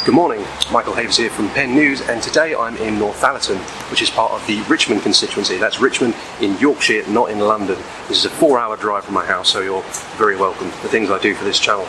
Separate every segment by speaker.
Speaker 1: Good morning, Michael Havers here from Penn News, and today I'm in Northallerton, which is part of the Richmond constituency. That's Richmond in Yorkshire, not in London. This is a 4-hour drive from my house, so you're very welcome for the things I do for this channel.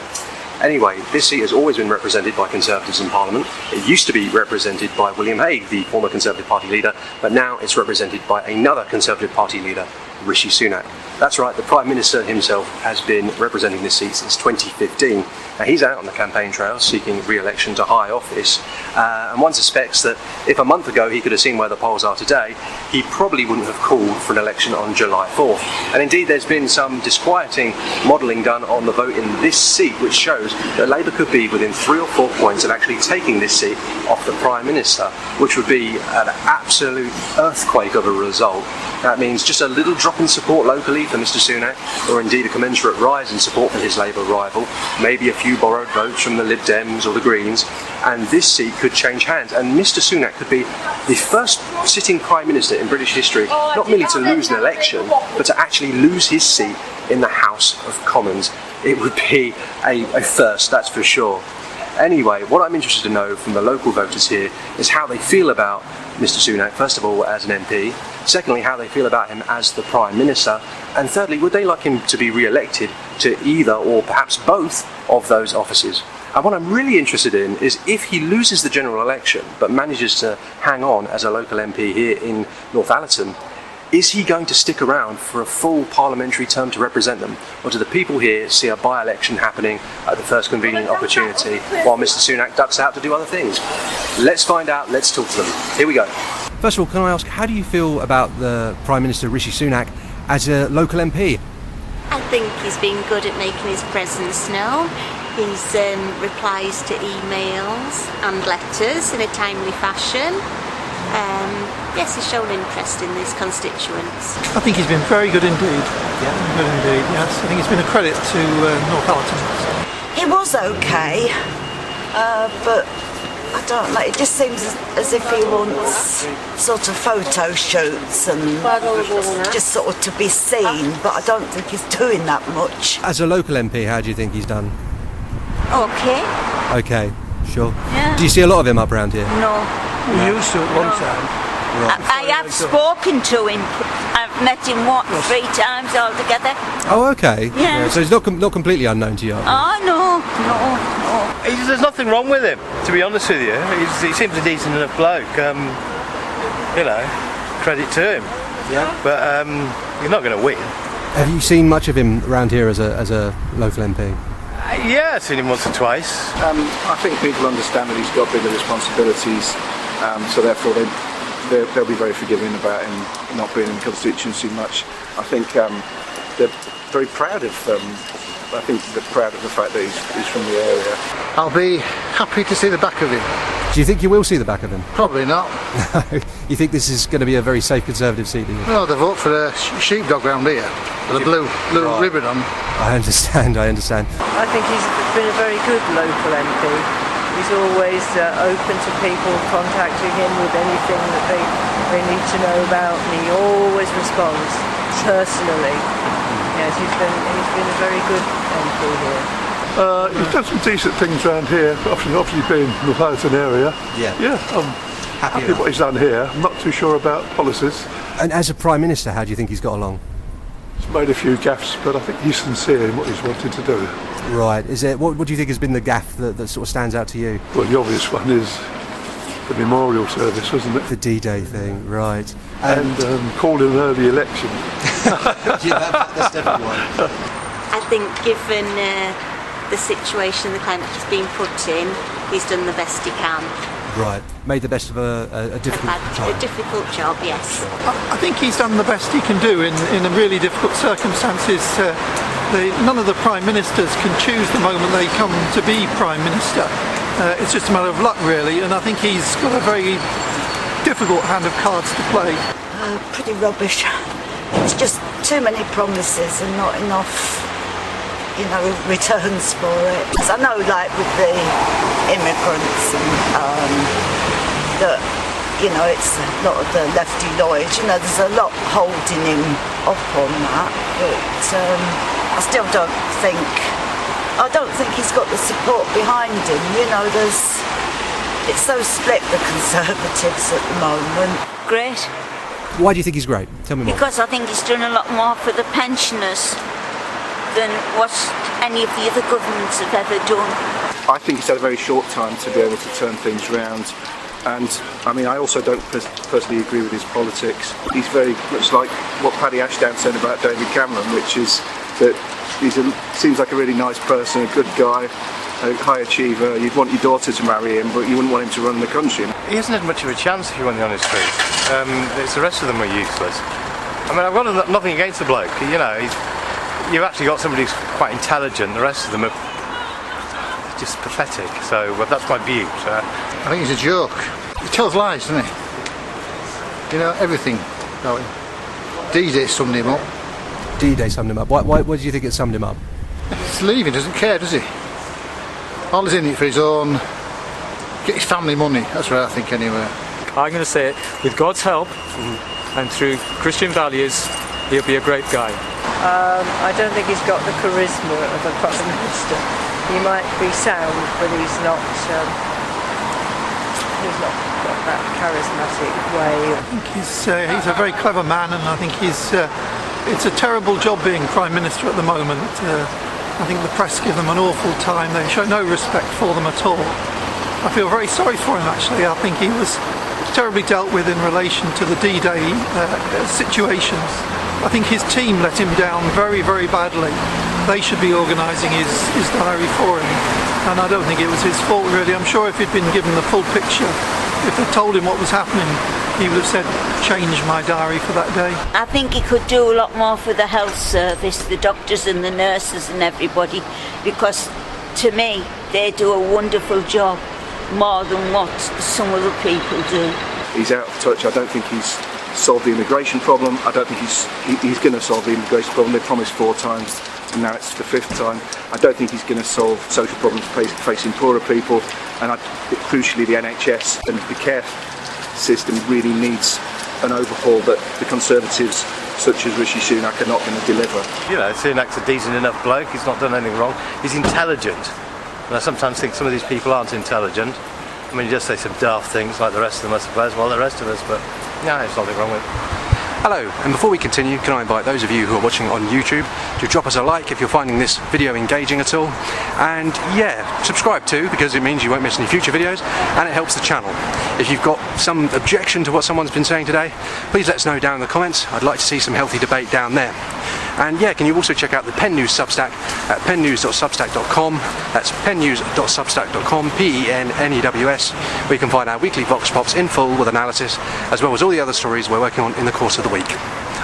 Speaker 1: Anyway, this seat has always been represented by Conservatives in Parliament. It used to be represented by William Hague, the former Conservative Party leader, but now it's represented by another Conservative Party leader, Rishi Sunak. That's right, the Prime Minister himself has been representing this seat since 2015. Now, he's out on the campaign trail seeking re-election to high office, and one suspects that if a month ago he could have seen where the polls are today, he probably wouldn't have called for an election on July 4th. And indeed, there's been some disquieting modelling done on the vote in this seat, which shows that Labour could be within 3 or 4 points of actually taking this seat off the Prime Minister, which would be an absolute earthquake of a result. That means just a little drop in support locally for Mr Sunak, or indeed a commensurate rise in support for his Labour rival, maybe a few borrowed votes from the Lib Dems or the Greens, and this seat could change hands, and Mr Sunak could be the first sitting Prime Minister in British history not merely to lose an election, but to actually lose his seat in the House of Commons. It would be a first, that's for sure. Anyway, what I'm interested to know from the local voters here is how they feel about Mr Sunak, first of all as an MP, secondly how they feel about him as the Prime Minister, and thirdly, would they like him to be re-elected to either or perhaps both of those offices. And what I'm really interested in is if he loses the general election but manages to hang on as a local MP here in Northallerton, is he going to stick around for a full parliamentary term to represent them? Or do the people here see a by-election happening at the first convenient opportunity while Mr Sunak ducks out to do other things? Let's find out, let's talk to them. Here we go.
Speaker 2: First of all, can I ask, how do you feel about the Prime Minister Rishi Sunak as a local MP?
Speaker 3: I think he's been good at making his presence known. He's replies to emails and letters in a timely fashion. Yes, he's shown interest in his constituents.
Speaker 4: I think he's been very good indeed. Yeah, good indeed. Yes, I think it's been a credit to Northallerton.
Speaker 5: He was okay, but I don't know. It just seems as if he wants sort of photo shoots and just sort of to be seen. But I don't think he's doing that much.
Speaker 2: As a local MP, how do you think he's done?
Speaker 3: Okay.
Speaker 2: Okay, sure.
Speaker 3: Yeah.
Speaker 2: Do you see a lot of him up around here?
Speaker 3: No.
Speaker 4: We used to at one time.
Speaker 2: Right.
Speaker 3: I have spoken to him. I've met him, 3 times altogether?
Speaker 2: Oh, okay.
Speaker 3: Yeah.
Speaker 2: So he's not completely unknown to you?
Speaker 3: Oh, no.
Speaker 6: There's nothing wrong with him, to be honest with you. He seems a decent enough bloke. Credit to him.
Speaker 2: Yeah.
Speaker 6: But he's not going to win.
Speaker 2: Have you seen much of him around here as a local MP?
Speaker 6: Yeah, I've seen him once or twice.
Speaker 7: I think people understand that he's got bigger responsibilities, so therefore they'll be very forgiving about him not being in the constituency much. I think they're very proud of I think they're proud of the fact that he's from the area.
Speaker 4: I'll be happy to see the back of him.
Speaker 2: Do you think you will see the back of him?
Speaker 4: Probably not.
Speaker 2: You think this is going to be a very safe Conservative seat?
Speaker 4: No, they vote for the sheepdog round here with a blue ribbon on.
Speaker 2: I understand.
Speaker 8: I think he's been a very good local MP. He's always open to people contacting him with anything that they need to know about, and he always responds personally. Yes, he's been a very good MP here.
Speaker 9: He's done some decent things around here, obviously being in the Northallerton area. Yeah, I'm happy what he's done here. I'm not too sure about policies.
Speaker 2: And as a Prime Minister, how do you think he's got along?
Speaker 9: He's made a few gaffes, but I think he's sincere in what he's wanted to do.
Speaker 2: Right. What do you think has been the gaffe that sort of stands out to you?
Speaker 9: Well, the obvious one is the memorial service, wasn't it?
Speaker 2: The D-Day thing, right.
Speaker 9: And calling an early election.
Speaker 2: Yeah, that's definitely one.
Speaker 3: I think given the situation, the climate he's been put in, he's done the best he can.
Speaker 2: Right. Made the best of a difficult time.
Speaker 3: A difficult job, yes.
Speaker 4: I think he's done the best he can do in a really difficult circumstances. None of the Prime Ministers can choose the moment they come to be Prime Minister. It's just a matter of luck, really, and I think he's got a very difficult hand of cards to play.
Speaker 5: Pretty rubbish. It's just too many promises and not enough, returns for it. So I know, like with the immigrants and that, it's a lot of the lefty lawyers. There's a lot holding him up on that, but I still don't think he's got the support behind him. There's It's so split, the Conservatives at the moment.
Speaker 3: Great.
Speaker 2: Why do you think he's great? Tell me more.
Speaker 3: Because I think he's done a lot more for the pensioners than what any of the other governments have ever done.
Speaker 7: I think he's had a very short time to be able to turn things round. And I mean, I also don't personally agree with his politics. He's very much like what Paddy Ashdown said about David Cameron, which is that seems like a really nice person, a good guy, a high achiever. You'd want your daughter to marry him, but you wouldn't want him to run the country.
Speaker 6: He hasn't had much of a chance, if you want the honest truth. It's the rest of them are useless. I mean, I've got nothing against the bloke. You know, you've actually got somebody who's quite intelligent. The rest of them are just pathetic. So that's my view. So.
Speaker 10: I think he's a joke. He tells lies, doesn't he? You know, everything about him. D-Day summed him up.
Speaker 2: D-Day summed him up. Why do you think it summed him up?
Speaker 10: He's leaving, doesn't care, does he? All he's in it for his own, get his family money. That's what I think anyway.
Speaker 11: I'm going to say it, with God's help and through Christian values, he'll be a great guy.
Speaker 8: I don't think he's got the charisma of a Prime Minister. He might be sound, but he's not got that charismatic way.
Speaker 4: I think he's a very clever man, and I think it's a terrible job being Prime Minister at the moment. I think the press give them an awful time. They show no respect for them at all. I feel very sorry for him, actually. I think he was terribly dealt with in relation to the D-Day situations. I think his team let him down very, very badly. They should be organising his diary for him, and I don't think it was his fault really. I'm sure if he'd been given the full picture, if they'd told him what was happening, he would have said, change my diary for that day.
Speaker 3: I think he could do a lot more for the health service, the doctors and the nurses and everybody, because to me they do a wonderful job, more than what some other people do.
Speaker 7: He's out of touch. I don't think he's solved the immigration problem. I don't think he's going to solve the immigration problem. They promised 4 times, and now it's the 5th time. I don't think he's going to solve social problems facing poorer people, and crucially the NHS and the care system really needs an overhaul that the Conservatives such as Rishi Sunak are not going to deliver.
Speaker 6: You know, Sunak's a decent enough bloke. He's not done anything wrong. He's intelligent. And I sometimes think some of these people aren't intelligent. I mean, you just say some daft things like the rest of them, I suppose, well, the rest of us, but no, there's nothing wrong with it.
Speaker 1: Hello, and before we continue, can I invite those of you who are watching on YouTube to drop us a like if you're finding this video engaging at all, and yeah, subscribe too, because it means you won't miss any future videos and it helps the channel. If you've got some objection to what someone's been saying today, please let us know down in the comments. I'd like to see some healthy debate down there. And yeah, can you also check out the Pen News Substack at pennews.substack.com. That's pennews.substack.com, PENNEWS, where you can find our weekly Vox Pops in full with analysis, as well as all the other stories we're working on in the course of the week.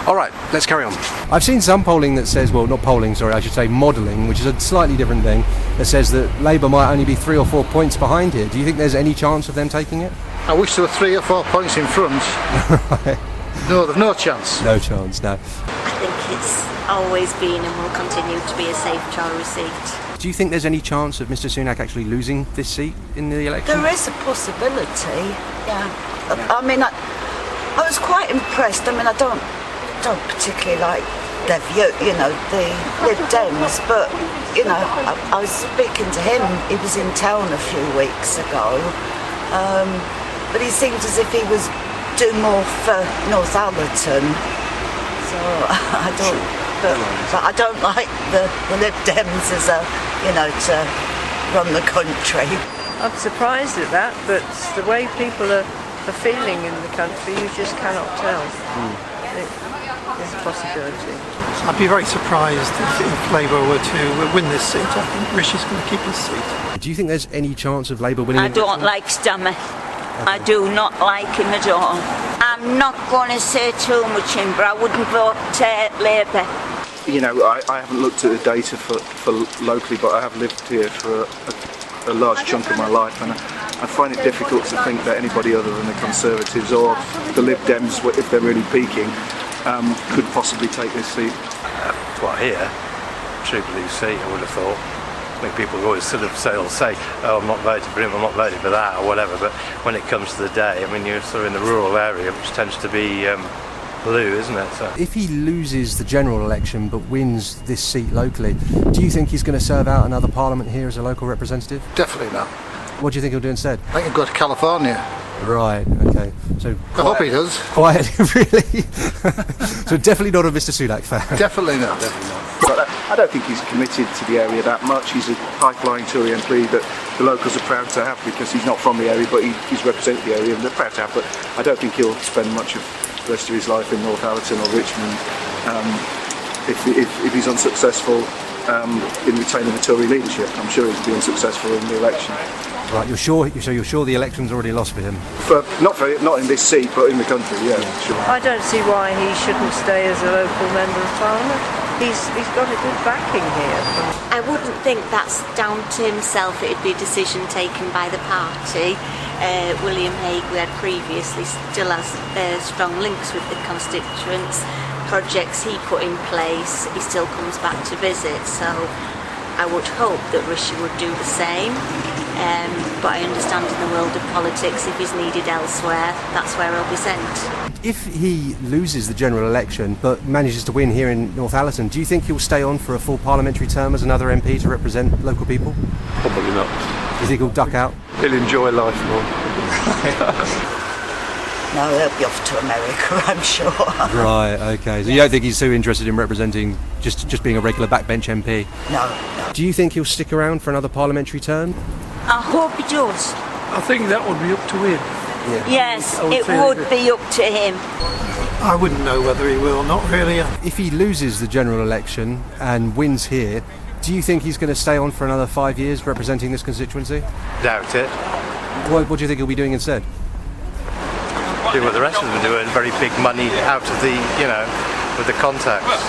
Speaker 1: Alright, let's carry on.
Speaker 2: I've seen some polling that says, well, not polling, sorry, I should say modelling, which is a slightly different thing, that says that Labour might only be 3 or 4 points behind here. Do you think there's any chance of them taking it?
Speaker 10: I wish there were 3 or 4 points in front. No, there's no chance.
Speaker 2: No chance, no.
Speaker 3: I think it's always been and will continue to be a safe Tory seat.
Speaker 2: Do you think there's any chance of Mr Sunak actually losing this seat in the election?
Speaker 5: There is a possibility, yeah. I mean, I was quite impressed. I mean, I don't particularly like their view, you know, the Lib Dems, but, you know, I was speaking to him. He was in town a few weeks ago, but he seemed as if he was doing more for Northallerton. So I don't like the Lib Dems as to run the country.
Speaker 8: I'm surprised at that, but the way people are feeling in the country, you just cannot tell. There's a possibility.
Speaker 4: I'd be very surprised if Labour were to win this seat. I think Rishi's going to keep his seat.
Speaker 2: Do you think there's any chance of Labour winning?
Speaker 3: I don't like Stammer. I do not like him at all. I'm not going to say too much in, but I wouldn't vote Labour.
Speaker 7: You know, I haven't looked at the data for locally, but I have lived here for a large chunk of my life, and I find it difficult to think that anybody other than the Conservatives or the Lib Dems, if they're really peaking, could possibly take this seat.
Speaker 6: What, here? True blue seat, I would have thought. I think people always sort of say, oh, I'm not voting for him, I'm not voting for that, or whatever, but when it comes to the day, I mean, you're sort of in the rural area, which tends to be blue, isn't it? So.
Speaker 2: If he loses the general election but wins this seat locally, do you think he's going to serve out another parliament here as a local representative?
Speaker 10: Definitely not.
Speaker 2: What do you think he'll do instead?
Speaker 10: I think he'll go to California.
Speaker 2: Right, okay. So
Speaker 10: I hope he does.
Speaker 2: Quiet, really? So definitely not a Mr. Sunak fan.
Speaker 10: Definitely not.
Speaker 7: But I don't think he's committed to the area that much. He's a high-flying Tory MP that the locals are proud to have because he's not from the area, but he's represented the area and they're proud to have. But I don't think he'll spend much of the rest of his life in Northallerton or Richmond if he's unsuccessful in retaining the Tory leadership. I'm sure he'll be unsuccessful in the election.
Speaker 2: Right, you're sure the election's already lost for him?
Speaker 7: Not in this seat, but in the country, yeah, sure.
Speaker 8: I don't see why he shouldn't stay as a local member of Parliament. He's got a good backing here.
Speaker 3: I wouldn't think that's down to himself. It'd be a decision taken by the party. William Hague, we had previously, still has strong links with the constituents. Projects he put in place, he still comes back to visit. So I would hope that Rishi would do the same. But I understand in the world of politics, if he's needed elsewhere, that's where he'll be sent.
Speaker 2: If he loses the general election but manages to win here in Northallerton, do you think he'll stay on for a full parliamentary term as another MP to represent local people?
Speaker 9: Probably not.
Speaker 2: Do you think he'll duck out?
Speaker 9: He'll enjoy life more.
Speaker 5: No, they'll be off to America, I'm sure.
Speaker 2: Right, okay. So you don't think he's so interested in representing just being a regular backbench MP?
Speaker 5: No.
Speaker 2: Do you think he'll stick around for another parliamentary term?
Speaker 12: I hope he does.
Speaker 9: I think that would be up to him.
Speaker 2: Yeah.
Speaker 12: Yes, it would be up to him.
Speaker 4: I wouldn't know whether he will, not really.
Speaker 2: If he loses the general election and wins here, do you think he's going to stay on for another 5 years representing this constituency?
Speaker 6: Doubt it.
Speaker 2: What do you think he'll be doing instead?
Speaker 6: Do what the rest of them do, earn very big money out of the, with the contacts,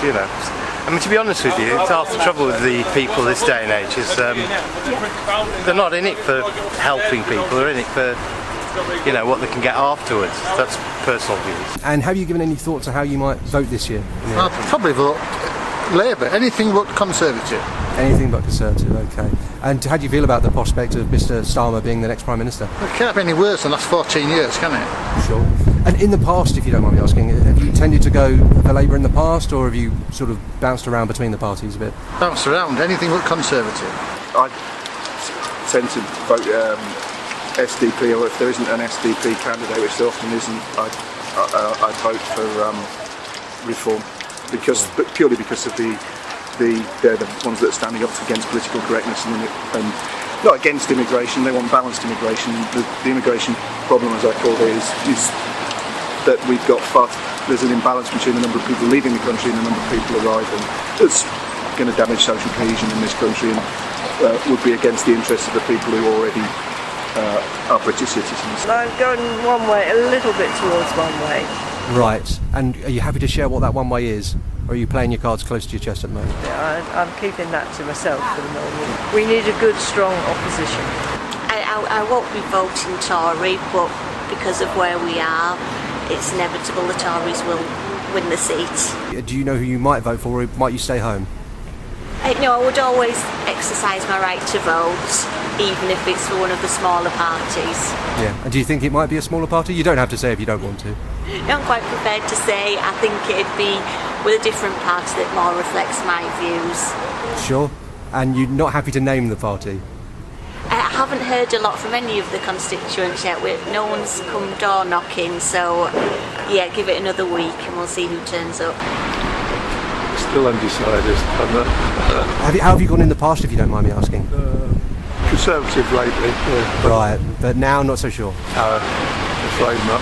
Speaker 6: I mean, to be honest with you, it's half the trouble with the people this day and age is they're not in it for helping people, they're in it for, what they can get afterwards. That's personal views.
Speaker 2: And have you given any thought to how you might vote this year?
Speaker 10: I'd probably vote Labour, anything but Conservative.
Speaker 2: Anything but Conservative, okay. And how do you feel about the prospect of Mr. Starmer being the next Prime Minister?
Speaker 10: It can't be any worse than the last 14 years, can it?
Speaker 2: Sure. And in the past, if you don't mind me asking, have you tended to go for Labour in the past, or have you sort of bounced around between the parties a bit?
Speaker 10: Bounced around, anything but Conservative.
Speaker 7: I tend to vote SDP, or if there isn't an SDP candidate, which there often isn't, I'd vote for Reform, but purely because of they're the ones that are standing up against political correctness and not against immigration. They want balanced immigration. The immigration problem, as I call it, is that there's an imbalance between the number of people leaving the country and the number of people arriving. That's going to damage social cohesion in this country and would be against the interests of the people who already are British citizens.
Speaker 8: I'm going one way, a little bit towards one way.
Speaker 2: Right. And are you happy to share what that one way is? Or are you playing your cards close to your chest at the moment?
Speaker 8: Yeah, I'm keeping that to myself for the moment. We need a good, strong opposition.
Speaker 3: I won't be voting Tory, but because of where we are, it's inevitable the Tories will win the seat.
Speaker 2: Do you know who you might vote for, or might you stay home?
Speaker 3: No, I would always exercise my right to vote, even if it's for one of the smaller parties.
Speaker 2: Yeah. And do you think it might be a smaller party? You don't have to say if you don't want to.
Speaker 3: I'm quite prepared to say I think it'd be with a different party that more reflects my views.
Speaker 2: Sure. And you're not happy to name the party?
Speaker 3: I haven't heard a lot from any of the constituents yet. No one's come door knocking, so yeah, give it another week and we'll see who turns up.
Speaker 9: Still undecided.
Speaker 2: How have you gone in the past, if you don't mind me asking?
Speaker 9: Conservative lately. Yeah.
Speaker 2: Right, but now not so sure.
Speaker 9: Afraid not.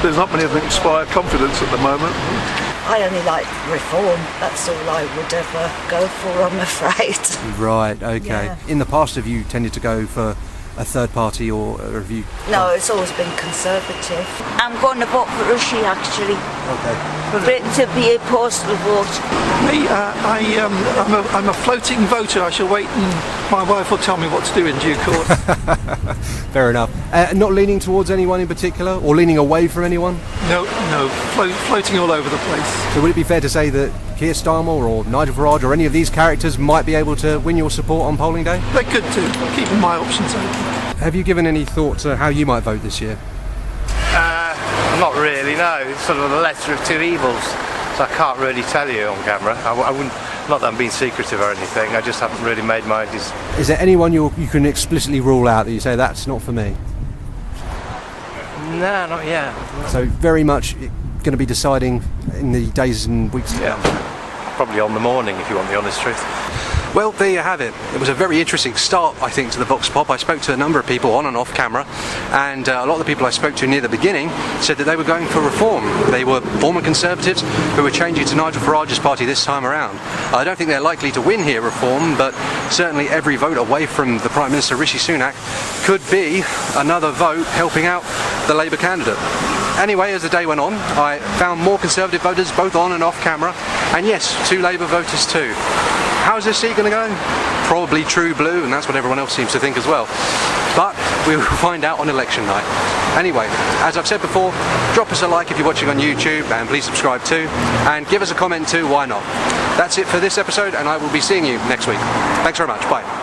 Speaker 9: There's not many that inspire confidence at the moment.
Speaker 5: I only like Reform. That's all I would ever go for, I'm afraid.
Speaker 2: Right, okay.
Speaker 5: Yeah.
Speaker 2: In the past, have you tended to go for a third party, or have you...
Speaker 5: No, it's always been Conservative.
Speaker 12: I'm going to vote for Rishi, actually.
Speaker 2: Okay.
Speaker 12: For it to be a postal vote.
Speaker 4: Me, I'm a floating voter. I shall wait and my wife will tell me what to do in due course.
Speaker 2: Fair enough. Not leaning towards anyone in particular, or leaning away from anyone?
Speaker 4: No, floating all over the place.
Speaker 2: So would it be fair to say that Keir Starmer or Nigel Farage or any of these characters might be able to win your support on polling day?
Speaker 4: They could too, keeping my options open.
Speaker 2: Have you given any thought to how you might vote this year?
Speaker 6: Not really, no. It's sort of the lesser of two evils, so I can't really tell you on camera. I Not that I'm being secretive or anything, I just haven't really made my decision.
Speaker 2: Is there anyone you can explicitly rule out that you say that's not for me?
Speaker 6: No, not yet.
Speaker 2: So very much going to be deciding in the days and weeks to come.
Speaker 6: Probably on the morning, if you want the honest truth.
Speaker 1: Well, there you have it. It was a very interesting start, I think, to the Vox Pop. I spoke to a number of people on and off camera, and a lot of the people I spoke to near the beginning said that they were going for reform. They were former Conservatives who were changing to Nigel Farage's party this time around. I don't think they're likely to win here, Reform, but certainly every vote away from the Prime Minister, Rishi Sunak, could be another vote helping out the Labour candidate. Anyway, as the day went on, I found more Conservative voters, both on and off camera, and yes, 2 Labour voters too. How's this seat going to go? Probably true blue, and that's what everyone else seems to think as well. But we will find out on election night. Anyway, as I've said before, drop us a like if you're watching on YouTube, and please subscribe too, and give us a comment too, why not? That's it for this episode, and I will be seeing you next week. Thanks very much, bye.